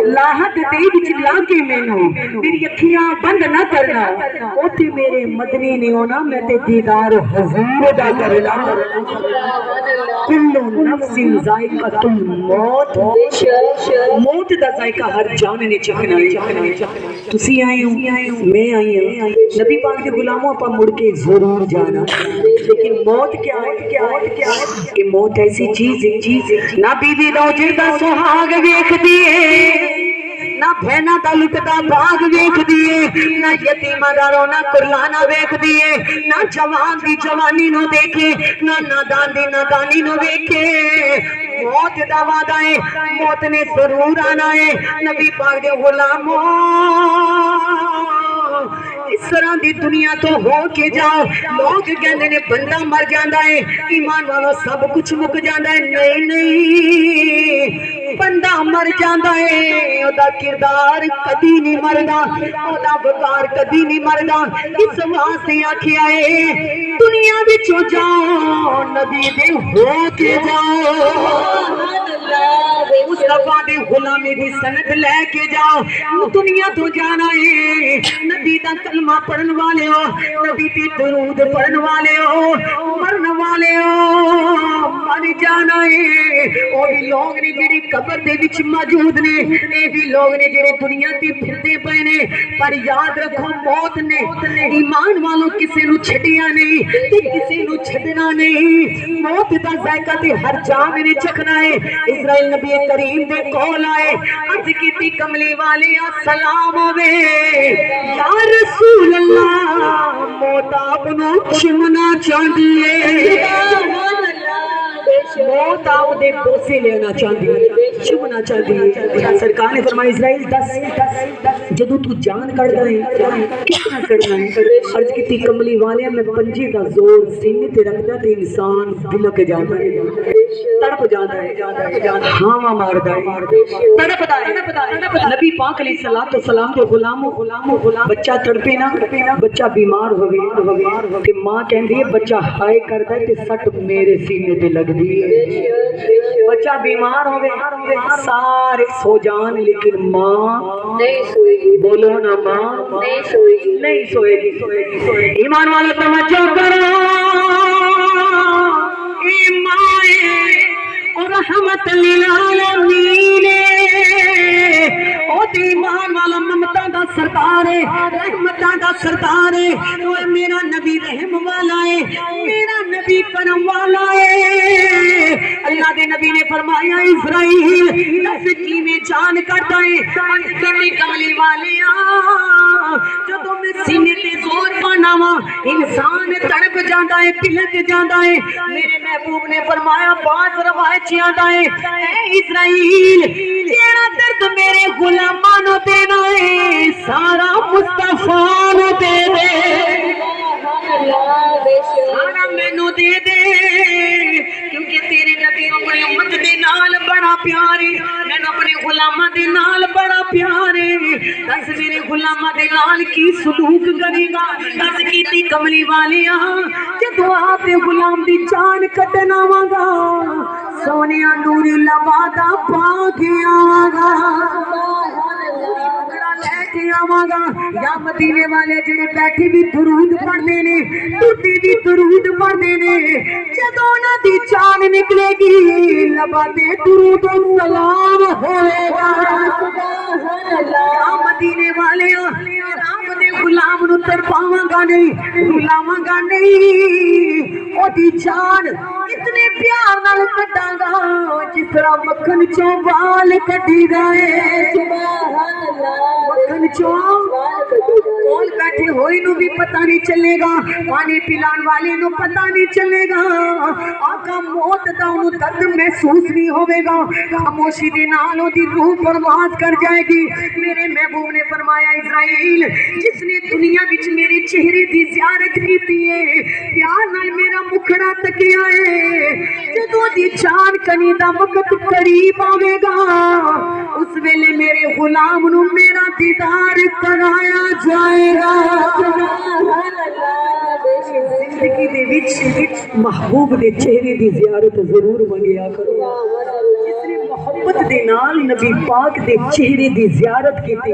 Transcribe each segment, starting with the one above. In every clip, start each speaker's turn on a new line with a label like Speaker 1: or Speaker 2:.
Speaker 1: ਲਾਹਤ ਦੇ ਵਿੱਚ ਲਾ ਕੇ ਮੈਨੂੰ ਮੇਰੀ ਅੱਖੀਆਂ ਬੰਦ ਨਾ ਕਰਨਾ ਉੱਥੇ ਮੇਰੇ ਮਦਨੀ ਨੇ ਹੋਣਾ ਮੈਂ ਤੇ ਦੀਦਾਰ ਹਜ਼ੂਰ ਦਾ ਕਰਨਾ ਕੁੱਲੂ ਨਫਸਿਨ ਜ਼ਾਇਕਤੁਲ ਮੌਤ ਮੌਤ ਦਾ ਜ਼ਾਇਕਾ ਹਰ ਜਾਨ ਨੇ ਚੱਖਣਾ ਤੁਸੀਂ ਆਏ ਹੋ میں آئی ہوں نبی پاک کے غلاموں پر مڑ کے ضرور جانا لیکن موت کیا ہے کہ موت ایسی چیز ہے نہ بیوی روجے دا سہاگ ویکھ دیے نہ بہنا دا لکدا باغ ویکھ دیے نہ یتیماں دا رونا کرلانا ویکھ دیے نہ جوان دی جوانی نو دیکھے نہ نادان دی نادانی نو ویکھے موت دا وعدہ ہے موت نے ضرور آنا ہے نبی پاک دے غلاموں اس طرح دی دنیا تو ہو کے جاؤ لوگ کہندے نے بندہ مر جاندا ہے ایمان والا سب کچھ مک جاندا ہے نہیں بندہ مر جاندا ہے او دا کردار کدی نہیں مردا او دا وقار کدی نہیں مردا اس واسطے آکھیا ہے دنیا وچوں جاؤ نبی دے ہو کے جاؤ مصطفیٰ دے غلامی دی سند لے کے جاؤ دنیا تو جانا ہے نبی دا کلمہ پڑھن والے ہو نبی دی درود پڑھن والے ہو مرن والے ہو مر جانا ہے وہ بھی لوگ نے جڑے قبر دے وچ موجود نے اے بھی لوگ نے جڑے دنیا تے پھردے پئے نے پر یاد رکھو موت نے ایمان والوں کسے نو چھڈیا نہیں تے کسے نو چھڈنا نہیں موت دا ذائقہ تے ہر جان نے چکھنا ہے اسرائیل نبی کریم دے کول آئے عرض کیتی کملی والے سلام ہوے یا رسول اللہ موت آپ نو چمنا چاہتی ہے موت آپ دے بوسے لینا چاہتی ہے چمنا چاہتی ہے سرکار نے فرمایا اسرائیل دس جدو تو جان کڑدا ہے کتنا کڑنا ہے عرض کیتی کملی والے میں پنجے دا زور سینے تے رکھدا تے انسان دلک جاندا ہے تڑپ جاندا ہے ہاں ماردا ہے تڑپدا ہے نبی پاک علیہ الصلوۃ والسلام کے غلاموں بچہ تڑپے نا بچہ بیمار ہوے کہ ماں کہندی ہے بچہ ہائے کردا ہے تے سٹ میرے سینے تے لگدی ہے بچہ بیمار ہوے سارے سو جان لیکن ماں نہیں سوئے گی بولو نا ماں نہیں سوئے گی ایمان والو توجہ کرو اے ماں رحمت للعالمین او ایمان والا ممتا دا سرکار ہے رحمتاں دا سرکار ہے میرا نبی رحم والا ہے میرا نبی کرم والا ہے اللہ دے نبی نے فرمایا اسرائیل دس کی میں جان کرتا ہے کمی کملی والے جدو میں سینے تے زور پانا وا انسان تڑپ جاندا ہے پلک جاندا ہے میرے محبوب نے فرمایا بعض روایت آتا ہے اے اسرائیل تیرا درد میرے غلاماں نو دینا ہے سارا مصطفیٰ نو دے دے سارا مینوں دے دے کیونکہ تیرے نبی اپنی امت دے نال بڑا پیار ہے مینوں اپنے غلاماں دے نال بڑا پیار ہے دس میرے غلاماں دے نال کی سلوک کرے گا دس کیتی کملی والیاں جدوں آپ دے غلام دی جان کڈن آواں گا سونیا نوری لبادا پا کے آواں گا لے کے آواں گا یا مدینے والے جڑے بیٹھے بھی درود پڑھنے نے ٹوٹی بھی درود پڑھنے نے جدوں انہاں دی جان نکلے گی لبا تے درود و سلام ہوئے گا یا مدینے والے رب دے غلام نو تڑپاواں گا نہیں رلاواں گا نہیں او دی جان اتنے پیار نال کڈاں گا جس طرح مکھن چوں وال کڈی جائے سبحان اللہ مکھن چوں کول بیٹھے ہوئی نو بھی پتہ نہیں چلے گا پانی پلان والے نو پتہ نہیں چلے گا آقا موت دا انہوں درد محسوس نہیں ہوئے گا خاموشی دے نال دی روح پرواز کر جائے گی میرے محبوب نے فرمایا اسرائیل جس نے دنیا وچ میرے چہرے دی زیارت کیتی ہے پیار نال میرا مکھڑا تکیا ہے جدوں دی جان کنی دا وقت قریب آوے گا اس ویلے میرے غلام نو میرا دیدار کرایا جائے گا زندگی دے وچ محبوب دے چہرے دی زیارت ضرور منگیا کرو جس نے محبت ਮੁਹੱਬਤ ਦੇ ਨਾਲ ਨਬੀ ਪਾਕ ਦੇ ਚਿਹਰੇ ਦੀ ਜ਼ਿਆਰਤ ਕੀਤੀ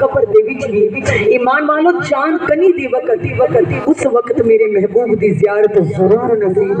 Speaker 1: ਕਬਰ ਦੇ ਵਿੱਚ ਵੀ ਈਮਾਨ ਵਾਲੋ ਚਾਂਦ ਕਨੀ ਦੀ ਵਕਤ ਉਸ ਵਕਤ ਮੇਰੇ ਮਹਿਬੂਬ ਦੀ ਜ਼ਿਆਰਤ ਜ਼ਰੂਰ ਨਸੀਬ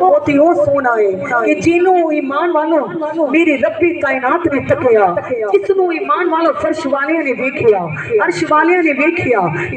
Speaker 1: ਉਹ ਤੇ ਉਹ ਸੋਨਾ ਹੈ ਕਿ ਜਿਹਨੂੰ ਈਮਾਨ ਵਾਲੋ ਮੇਰੇ ਰੱਬੀ ਕਾਇਨਾਤ ਨੇ ਤੱਕਿਆ ਜਿਸ ਨੂੰ ਈਮਾਨ ਵਾਲੋ ਫਰਸ਼ ਵਾਲਿਆਂ ਨੇ ਵੇਖਿਆ ਅਰਸ਼ ਵਾਲਿਆਂ ਨੇ ਵੇਖਿਆ